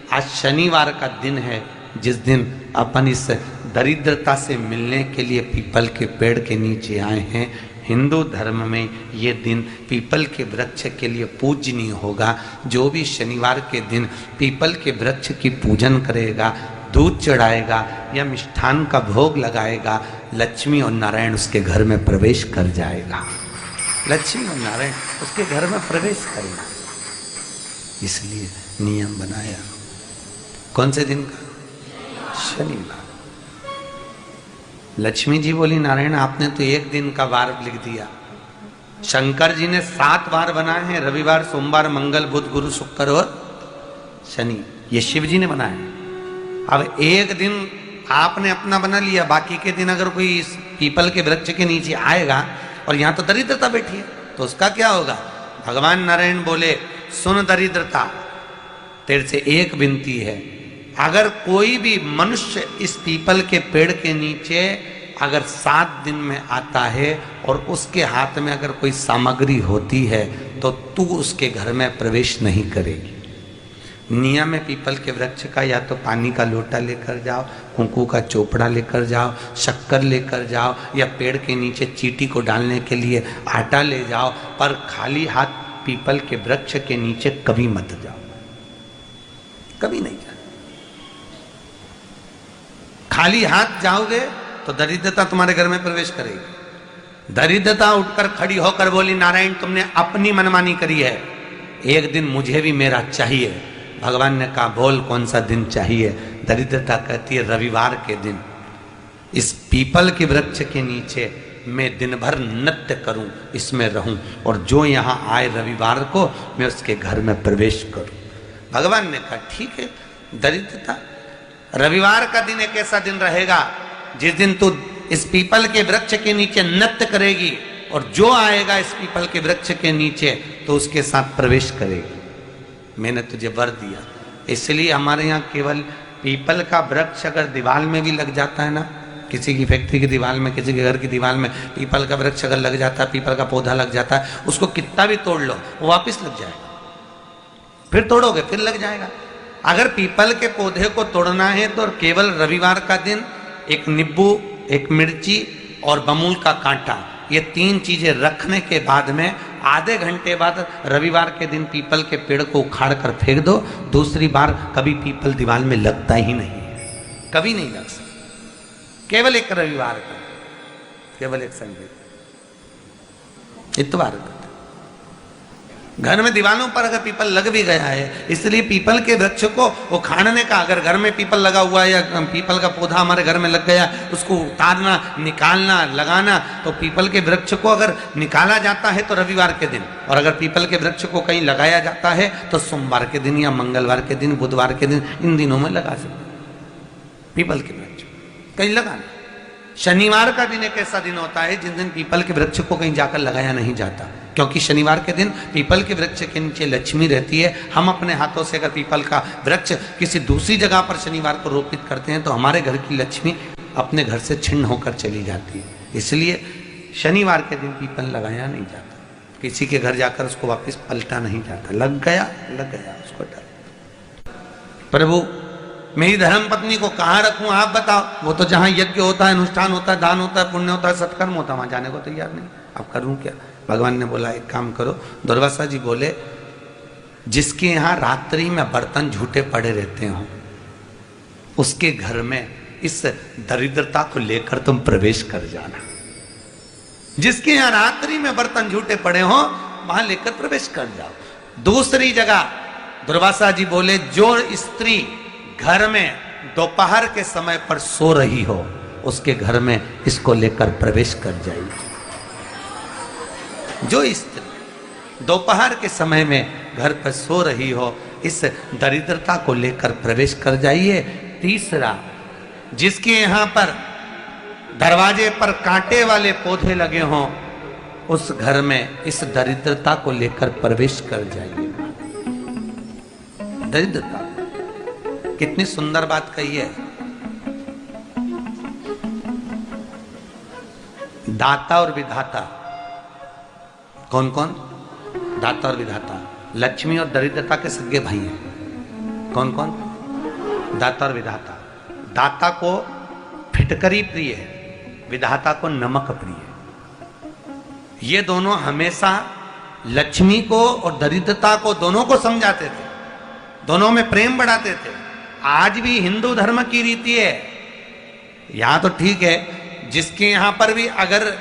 आज शनिवार का दिन है, जिस दिन अपन इस दरिद्रता से मिलने के लिए पीपल के पेड़ के नीचे आए हैं। हिंदू धर्म में ये दिन पीपल के वृक्ष के लिए पूजनीय होगा। जो भी शनिवार के दिन पीपल के वृक्ष की पूजन करेगा, दूध चढ़ाएगा या मिष्ठान का भोग लगाएगा, लक्ष्मी और नारायण उसके घर में प्रवेश कर जाएगा। लक्ष्मी और नारायण उसके घर में प्रवेश करेगा। इसलिए नियम बनाया। कौन से दिन का? शनिवार। लक्ष्मी जी बोली, नारायण आपने तो एक दिन का वार लिख दिया। शंकर जी ने 7 वार बनाए हैं, रविवार, सोमवार, मंगल, बुध, गुरु, शुक्र और शनि। ये शिव जी ने बनाए। अब एक दिन आपने अपना बना लिया, बाकी के दिन अगर कोई इस पीपल के वृक्ष के नीचे आएगा और यहाँ तो दरिद्रता बैठी है, तो उसका क्या होगा? भगवान नारायण बोले, सुन दरिद्रता, तेरे से एक विनती है, अगर कोई भी मनुष्य इस पीपल के पेड़ के नीचे अगर 7 दिन में आता है और उसके हाथ में अगर कोई सामग्री होती है तो तू उसके घर में प्रवेश नहीं करेगी। नियम है पीपल के वृक्ष का, या तो पानी का लोटा लेकर जाओ, कुंकू का चोपड़ा लेकर जाओ, शक्कर लेकर जाओ, या पेड़ के नीचे चींटी को डालने के लिए आटा ले जाओ, पर खाली हाथ पीपल के वृक्ष के नीचे कभी मत जाओ, कभी नहीं जाओ। खाली हाथ जाओगे तो दरिद्रता तुम्हारे घर में प्रवेश करेगी। दरिद्रता उठकर खड़ी होकर बोली, नारायण तुमने अपनी मनमानी करी है, एक दिन मुझे भी मेरा चाहिए। भगवान ने कहा, बोल कौन सा दिन चाहिए? दरिद्रता कहती है, रविवार के दिन इस पीपल के वृक्ष के नीचे मैं दिन भर नृत्य करूं, इसमें रहूं, और जो यहां आए रविवार को मैं उसके घर में प्रवेश करूं। भगवान ने कहा, ठीक है। दरिद्रता, रविवार का दिन एक ऐसा दिन रहेगा जिस दिन तू इस पीपल के वृक्ष के नीचे नृत्य करेगी, और जो आएगा इस पीपल के वृक्ष के नीचे तो उसके साथ प्रवेश करेगी। मैंने तुझे वर दिया। इसलिए हमारे यहाँ केवल पीपल का वृक्ष अगर दीवार में भी लग जाता है ना, किसी की फैक्ट्री की दीवार में, किसी के घर की दीवार में पीपल का वृक्ष अगर लग जाता है, पीपल का पौधा लग जाता है, उसको कितना भी तोड़ लो वो वापिस लग जाएगा। फिर तोड़ोगे फिर लग जाएगा। अगर पीपल के पौधे को तोड़ना है तो केवल रविवार का दिन एक नींबू, एक मिर्ची और बमूल का कांटा, ये 3 चीजें रखने के बाद में आधे घंटे बाद रविवार के दिन पीपल के पेड़ को उखाड़ कर फेंक दो। दूसरी बार कभी पीपल दीवार में लगता ही नहीं है, कभी नहीं लग सकता। केवल एक रविवार का, केवल एक संडे, इतवार का। घर में दीवारों पर अगर पीपल लग भी गया है, इसलिए पीपल के वृक्ष को उखाड़ने का, अगर घर में पीपल लगा हुआ है या पीपल का पौधा हमारे घर में लग गया, उसको उतारना, निकालना, लगाना, तो पीपल के वृक्ष को अगर निकाला जाता है तो रविवार के दिन, और अगर पीपल के वृक्ष को कहीं लगाया जाता है तो सोमवार के दिन या मंगलवार के दिन, बुधवार के दिन, इन दिनों में लगा सकते पीपल के वृक्ष कहीं लगाना। शनिवार का दिन एक ऐसा दिन होता है जिस दिन पीपल के वृक्ष को कहीं जाकर लगाया नहीं जाता, क्योंकि शनिवार के दिन पीपल के वृक्ष के नीचे लक्ष्मी रहती है। हम अपने हाथों से अगर पीपल का वृक्ष किसी दूसरी जगह पर शनिवार को रोपित करते हैं तो हमारे घर की लक्ष्मी अपने घर से छिन्न होकर चली जाती है। इसलिए शनिवार के दिन पीपल लगाया नहीं जाता, किसी के घर जाकर उसको वापस पलटा नहीं जाता। लग गया उसको डर। प्रभु मेरी धर्म पत्नी को कहाँ रखूं आप बताओ? वो तो जहां यज्ञ होता है, अनुष्ठान होता है, दान होता है, पुण्य होता है, सत्कर्म होता है, वहां जाने को तैयार नहीं। अब करूं क्या? भगवान ने बोला, एक काम करो। दुर्वासा जी बोले, जिसके यहाँ रात्रि में बर्तन झूठे पड़े रहते हो उसके घर में इस दरिद्रता को लेकर तुम प्रवेश कर जाना। जिसके यहाँ रात्रि में बर्तन झूठे पड़े हो वहां लेकर प्रवेश कर जाओ। दूसरी जगह दुर्वासा जी बोले, जो स्त्री घर में दोपहर के समय पर सो रही हो उसके घर में इसको लेकर प्रवेश कर जाइए। जो स्त्री दोपहर के समय में घर पर सो रही हो इस दरिद्रता को लेकर प्रवेश कर जाइए। तीसरा, जिसके यहाँ पर दरवाजे पर कांटे वाले पौधे लगे हों उस घर में इस दरिद्रता को लेकर प्रवेश कर जाइए। दरिद्रता, कितनी सुंदर बात कही है। दाता और विधाता, कौन कौन? दाता और विधाता। लक्ष्मी और दरिद्रता के सगे भाई हैं। कौन कौन? दाता और विधाता। दाता को फिटकरी प्रिय है, विधाता को नमक प्रिय है। ये दोनों हमेशा लक्ष्मी को और दरिद्रता को दोनों को समझाते थे, दोनों में प्रेम बढ़ाते थे। आज भी हिंदू धर्म की रीति है, यहां तो ठीक है, जिसके यहां पर भी अगर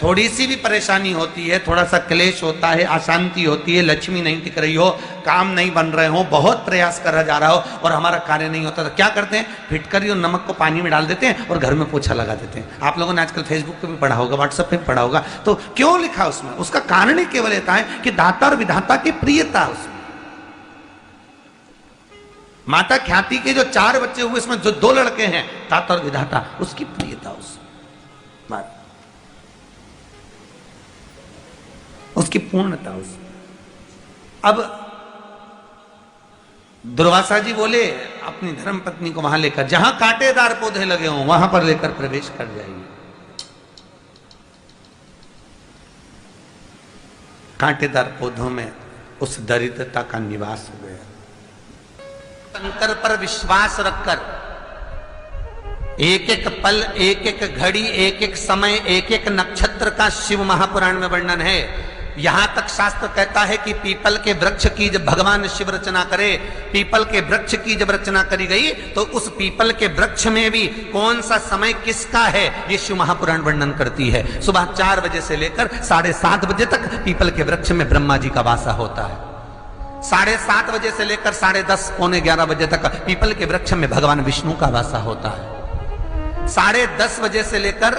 थोड़ी सी भी परेशानी होती है, थोड़ा सा क्लेश होता है, अशांति होती है, लक्ष्मी नहीं टिक रही हो, काम नहीं बन रहे हो, बहुत प्रयास करा जा रहा हो और हमारा कार्य नहीं होता, तो क्या करते हैं? फिटकरी और नमक को पानी में डाल देते हैं और घर में पोछा लगा देते हैं। आप लोगों ने आजकल फेसबुक पे भी पढ़ा होगा, व्हाट्सएप पे भी पढ़ा होगा। तो क्यों लिखा उसमें? उसका कारण ही केवल ये है कि दाता और विधाता की प्रियता उसमें। माता ख्याति के जो 4 बच्चे हुए, इसमें जो 2 लड़के हैं, दाता और विधाता, उसकी प्रियता उसमें, उसकी पूर्णता उसमें। अब दुर्वासा जी बोले अपनी धर्म पत्नी को वहां लेकर, जहां कांटेदार पौधे लगे हों वहां पर लेकर प्रवेश कर जाइए। कांटेदार पौधों में उस दरिद्रता का निवास हो गया। शंकर पर विश्वास रखकर एक एक पल, एक एक घड़ी, एक एक समय, एक एक नक्षत्र का शिव महापुराण में वर्णन है। यहां तक शास्त्र कहता है कि पीपल के वृक्ष की जब भगवान शिव रचना करे, पीपल के वृक्ष की जब रचना करी गई तो उस पीपल के वृक्ष में भी कौन सा समय किसका है, ये शिव महापुराण वर्णन करती है। सुबह 4 बजे से लेकर 7:30 बजे तक पीपल के वृक्ष में ब्रह्मा जी का वासा होता है। 7:30 बजे से लेकर 10:30 पौने 11 बजे तक पीपल के वृक्ष में भगवान विष्णु का वासा होता है। 10:30 बजे से लेकर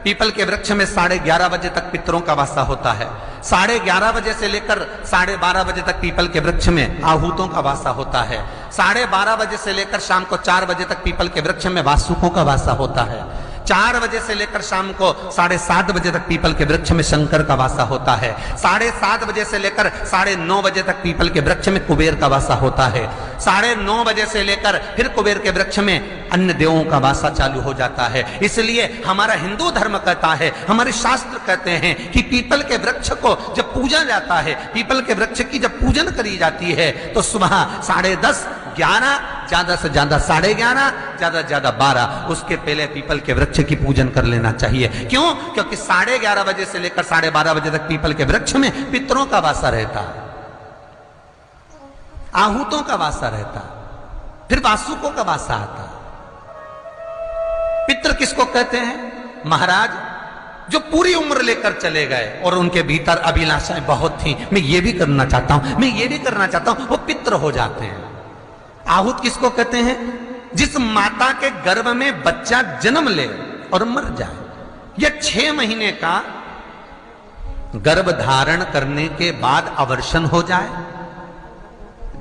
पीपल के वृक्ष में 11:30 बजे तक पितरों का वासा होता है। 11:30 बजे से लेकर 12:30 बजे तक पीपल के वृक्ष में आहूतों का वासा होता है। 12:30 बजे से लेकर शाम को 4 बजे तक पीपल के वृक्ष में वासुकों का वासा होता है। 4 बजे से लेकर शाम को 7:30 बजे तक पीपल के वृक्ष में शंकर का वासा होता है। 7:30 बजे से लेकर 9:30 बजे तक पीपल के वृक्ष में कुबेर का वासा होता है। 9:30 बजे से लेकर फिर कुबेर के वृक्ष में अन्य देवों का वासा चालू हो जाता है। इसलिए हमारा हिंदू धर्म कहता है, हमारे शास्त्र कहते हैं कि पीपल के वृक्ष को जब पूजा जाता है, पीपल के वृक्ष की जब पूजन करी जाती है तो सुबह 10:30, 11, ज्यादा से ज्यादा 11:30, ज्यादा से ज्यादा 12, उसके पहले पीपल के वृक्ष की पूजन कर लेना चाहिए। क्यों? क्योंकि 11:30 बजे से लेकर 12:30 बजे तक पीपल के वृक्ष में पितरों का वासा रहता है, आहूतों का वासा रहता है, फिर वासुकों का वासा आता है। पितृ किसको कहते हैं? महाराज जो पूरी उम्र लेकर चले गए और उनके भीतर अभिलाषाएं बहुत थी, मैं ये भी करना चाहता हूं, मैं ये भी करना चाहता हूं, वो पितृ हो जाते हैं। आहूत किसको कहते हैं? जिस माता के गर्भ में बच्चा जन्म ले और मर जाए, या 6 महीने का गर्भ धारण करने के बाद अवर्षण हो जाए,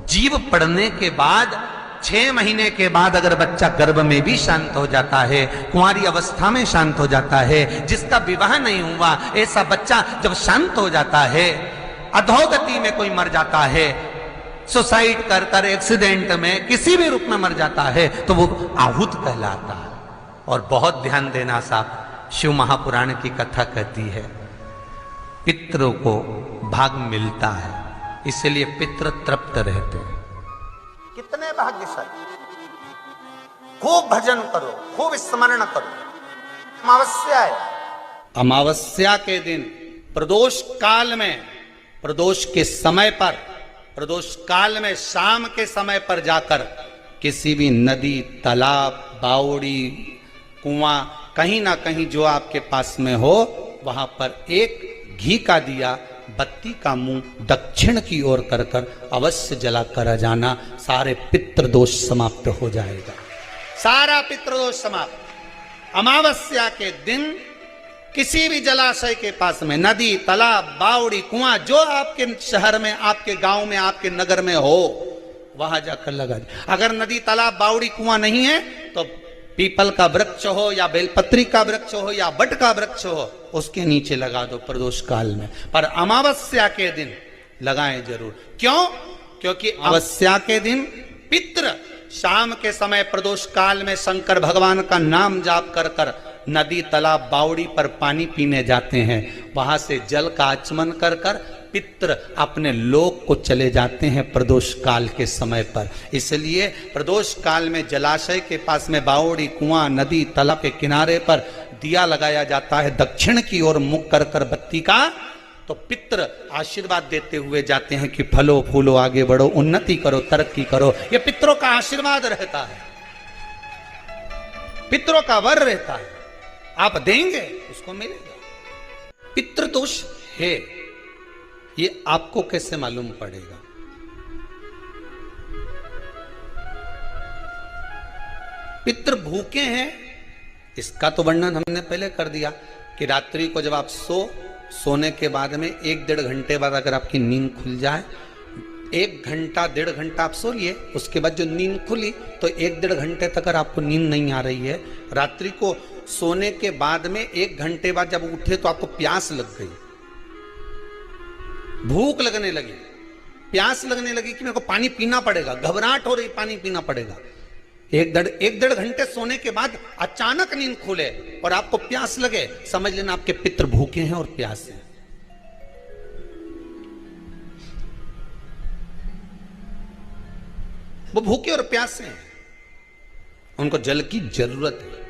जीव पड़ने के बाद 6 महीने के बाद अगर बच्चा गर्भ में भी शांत हो जाता है, कुंवारी अवस्था में शांत हो जाता है, जिसका विवाह नहीं हुआ ऐसा बच्चा जब शांत हो जाता है, अधोगति में कोई मर जाता है, सुसाइड कर कर, एक्सीडेंट में, किसी भी रूप में मर जाता है, तो वो आहूत कहलाता है। और बहुत ध्यान देना साहब, शिव महापुराण की कथा कहती है पितरों को भाग मिलता है, इसलिए पितृ तृप्त रहते हैं। कितने भाग्यशाली! खूब भजन करो, खूब स्मरण करो। अमावस्या है, अमावस्या के दिन प्रदोष काल में, प्रदोष के समय पर, प्रदोष काल में शाम के समय पर जाकर किसी भी नदी, तालाब, बावड़ी, कुआं, कहीं ना कहीं जो आपके पास में हो, वहां पर एक घी का दिया, बत्ती का मुंह दक्षिण की ओर कर कर अवश्य जला कर जाना, सारे पितृदोष समाप्त हो जाएगा, सारा पितृदोष समाप्त। अमावस्या के दिन किसी भी जलाशय के पास में, नदी, तालाब, बावड़ी, कुआं, जो आपके शहर में, आपके गांव में, आपके नगर में हो, वहां जाकर लगा दे। अगर नदी, तालाब, बावड़ी, कुआं नहीं है तो पीपल का वृक्ष हो या बेलपत्री का वृक्ष हो या बट का वृक्ष हो, उसके नीचे लगा दो प्रदोष काल में। पर अमावस्या के दिन लगाएं जरूर। क्यों? क्योंकि अमावस्या के दिन पितृ शाम के समय प्रदोष काल में शंकर भगवान का नाम जाप कर कर नदी, तालाब, बावड़ी पर पानी पीने जाते हैं, वहां से जल का आचमन कर कर पितृ अपने लोक को चले जाते हैं प्रदोष काल के समय पर। इसलिए प्रदोष काल में जलाशय के पास में बावड़ी, कुआं, नदी, तालाब के किनारे पर दिया लगाया जाता है दक्षिण की ओर मुख कर कर बत्ती का। तो पितृ आशीर्वाद देते हुए जाते हैं कि फलो फूलो, आगे बढ़ो, उन्नति करो, तरक्की करो। ये पितरों का आशीर्वाद रहता है, पितरों का वर रहता है। आप देंगे उसको मिलेगा। पितृदोष है ये आपको कैसे मालूम पड़ेगा? पितृ भूखे हैं इसका तो वर्णन हमने पहले कर दिया कि रात्रि को जब आप सोने के बाद में 1-1.5 घंटे बाद अगर आपकी नींद खुल जाए, 1 घंटा 1.5 घंटा आप सो लिए, उसके बाद जो नींद खुली तो 1-1.5 घंटे तक अगर आपको नींद नहीं आ रही है, रात्रि को सोने के बाद में 1 घंटे बाद जब उठे तो आपको प्यास लग गई, भूख लगने लगी, प्यास लगने लगी कि मेरे को पानी पीना पड़ेगा, घबराहट हो रही, पानी पीना पड़ेगा। 1-1.5 घंटे सोने के बाद अचानक नींद खुले और आपको प्यास लगे, समझ लेना आपके पितृ भूखे हैं और प्यास है। वो भूखे और प्यासे हैं, उनको जल की जरूरत है।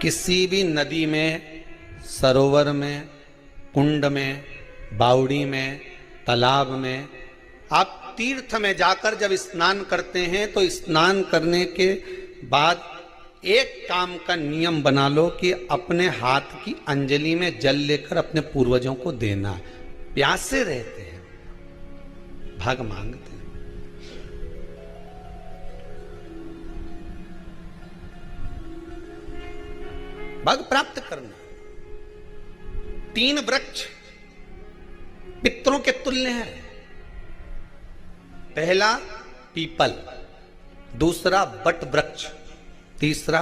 किसी भी नदी में, सरोवर में, कुंड में, बावड़ी में, तालाब में, आप तीर्थ में जाकर जब स्नान करते हैं तो स्नान करने के बाद एक काम का नियम बना लो कि अपने हाथ की अंजलि में जल लेकर अपने पूर्वजों को देना। प्यासे रहते हैं, भाग मांगते हैं। भाग प्राप्त करना। 3 वृक्ष पितरों के तुल्य हैं। पहला पीपल, दूसरा बट वृक्ष, तीसरा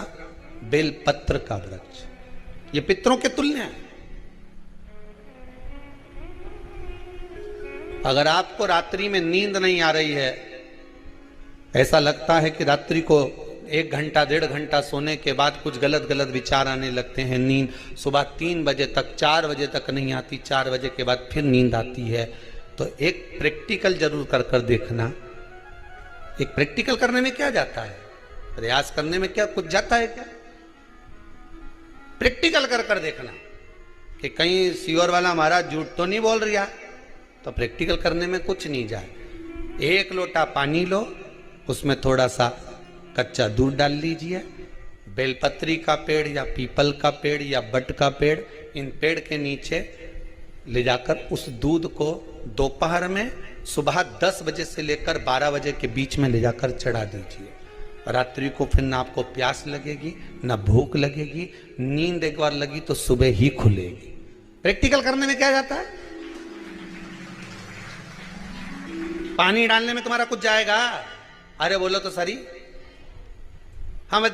बेलपत्र का वृक्ष। ये पितरों के तुल्य हैं। अगर आपको रात्रि में नींद नहीं आ रही है, ऐसा लगता है कि रात्रि को 1 घंटा 1.5 घंटा सोने के बाद कुछ गलत गलत विचार आने लगते हैं, नींद सुबह 3 बजे तक, 4 बजे तक नहीं आती, 4 बजे के बाद फिर नींद आती है, तो एक प्रैक्टिकल जरूर कर कर देखना। एक प्रैक्टिकल करने में क्या जाता है? प्रयास करने में क्या कुछ जाता है क्या? प्रैक्टिकल कर कर देखना कि कहीं सीवर वाला महाराज झूठ तो नहीं बोल रहा, तो प्रैक्टिकल करने में कुछ नहीं जाए। 1 लोटा पानी लो, उसमें थोड़ा सा कच्चा दूध डाल लीजिए, बेलपत्री का पेड़ या पीपल का पेड़ या बट का पेड़, इन पेड़ के नीचे ले जाकर उस दूध को दोपहर में सुबह 10 बजे से लेकर 12 बजे के बीच में ले जाकर चढ़ा दीजिए। रात्रि को फिर ना आपको प्यास लगेगी, ना भूख लगेगी, नींद एक बार लगी तो सुबह ही खुलेगी। प्रैक्टिकल करने में क्या जाता है? पानी डालने में तुम्हारा कुछ जाएगा? अरे बोलो तो सरी, हमें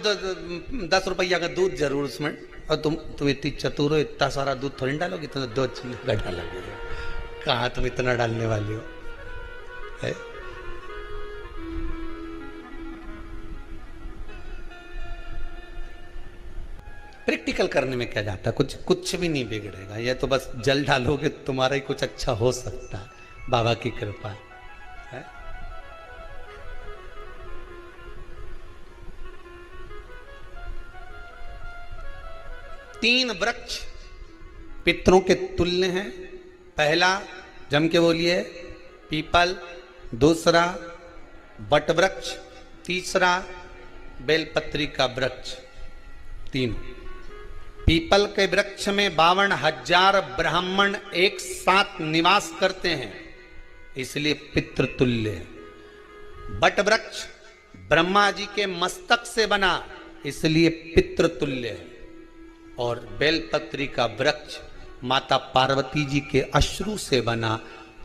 10 रुपया का दूध जरूर उसमें, और तुम इतनी चतुर हो, इतना सारा दूध थोड़ी डालोगी, तो 2 चिल्ली डालोगे। कहाँ तुम इतना डालने वाली हो है? प्रैक्टिकल करने में क्या जाता है? कुछ भी नहीं बिगड़ेगा। ये तो बस जल डालोगे तुम्हारा ही कुछ अच्छा हो सकता है, बाबा की कृपा है। तीन वृक्ष पितरों के तुल्य हैं। पहला जम के बोलिए पीपल, दूसरा बट वृक्ष, तीसरा बेलपत्री का वृक्ष। तीन पीपल के वृक्ष में 52,000 ब्राह्मण एक साथ निवास करते हैं, इसलिए पितृतुल्य। बट वृक्ष ब्रह्मा जी के मस्तक से बना, इसलिए पितृतुल्य है। और बेलपत्री का वृक्ष माता पार्वती जी के अश्रु से बना।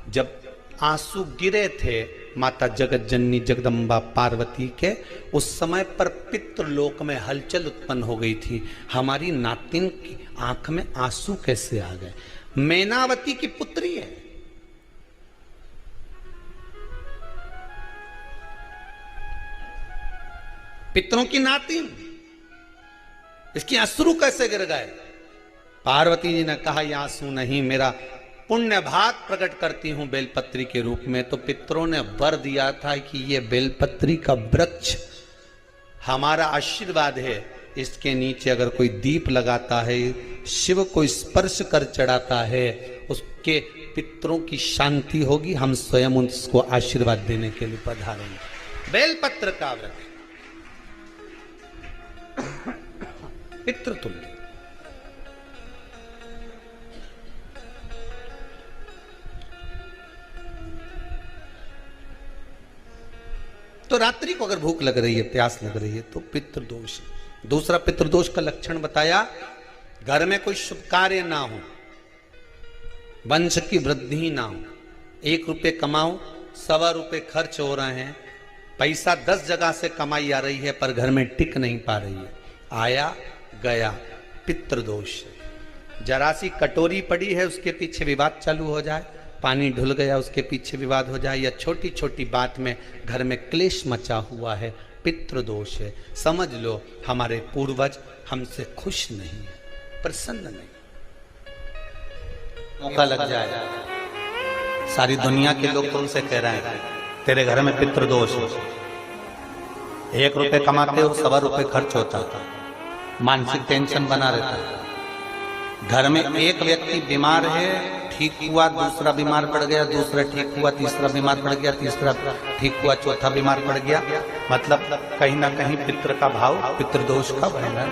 जब आंसू गिरे थे माता जगत जननी जगदम्बा पार्वती के, उस समय पर पितृलोक में हलचल उत्पन्न हो गई थी। हमारी नातिन की आंख में आंसू कैसे आ गए? मैनावती की पुत्री है, पितरों की नाती, इसकी अश्रु कैसे गिर गए। पार्वती जी ने कहा ये आंसू नहीं, मेरा पुण्य भाग प्रकट करती हूं बेलपत्री के रूप में। तो पितरों ने वर दिया था कि ये बेलपत्री का वृक्ष हमारा आशीर्वाद है, इसके नीचे अगर कोई दीप लगाता है, शिव को स्पर्श कर चढ़ाता है, उसके पितरों की शांति होगी, हम स्वयं उसको आशीर्वाद देने के लिए पधारेंगे। बेलपत्र का वृक्ष पितृतुल्य। तो रात्रि को अगर भूख लग रही है, प्यास लग रही है, तो पितृदोष। दूसरा पितृदोष का लक्षण बताया, घर में कोई शुभ कार्य ना हो, वंश की वृद्धि ना हो, 1 रुपये कमाओ, 1.25 रुपये खर्च हो रहे हैं, पैसा 10 जगह से कमाई आ रही है पर घर में टिक नहीं पा रही है, आया गया, पितृदोष। जरा सी कटोरी पड़ी है उसके पीछे विवाद चालू हो जाए, पानी ढुल गया उसके पीछे विवाद हो जाए, या छोटी छोटी बात में घर में क्लेश मचा हुआ है, पितृदोष है। समझ लो हमारे पूर्वज हमसे खुश नहीं है, प्रसन्न नहीं। मौका लग जाए, सारी दुनिया के लोग तुमसे कह रहे हैं तेरे घर में पितृदोष है, 1 रुपये कमाते हो, 1.25 रुपये खर्च होता, मानसिक टेंशन बना रहता है। घर में एक व्यक्ति बीमार है, ठीक हुआ, दूसरा बीमार पड़ गया, दूसरा ठीक हुआ, तीसरा बीमार पड़ गया, तीसरा ठीक हुआ, चौथा बीमार पड़ गया, मतलब कहीं ना कहीं पितृ का भाव, पितृदोष का बन रहा है।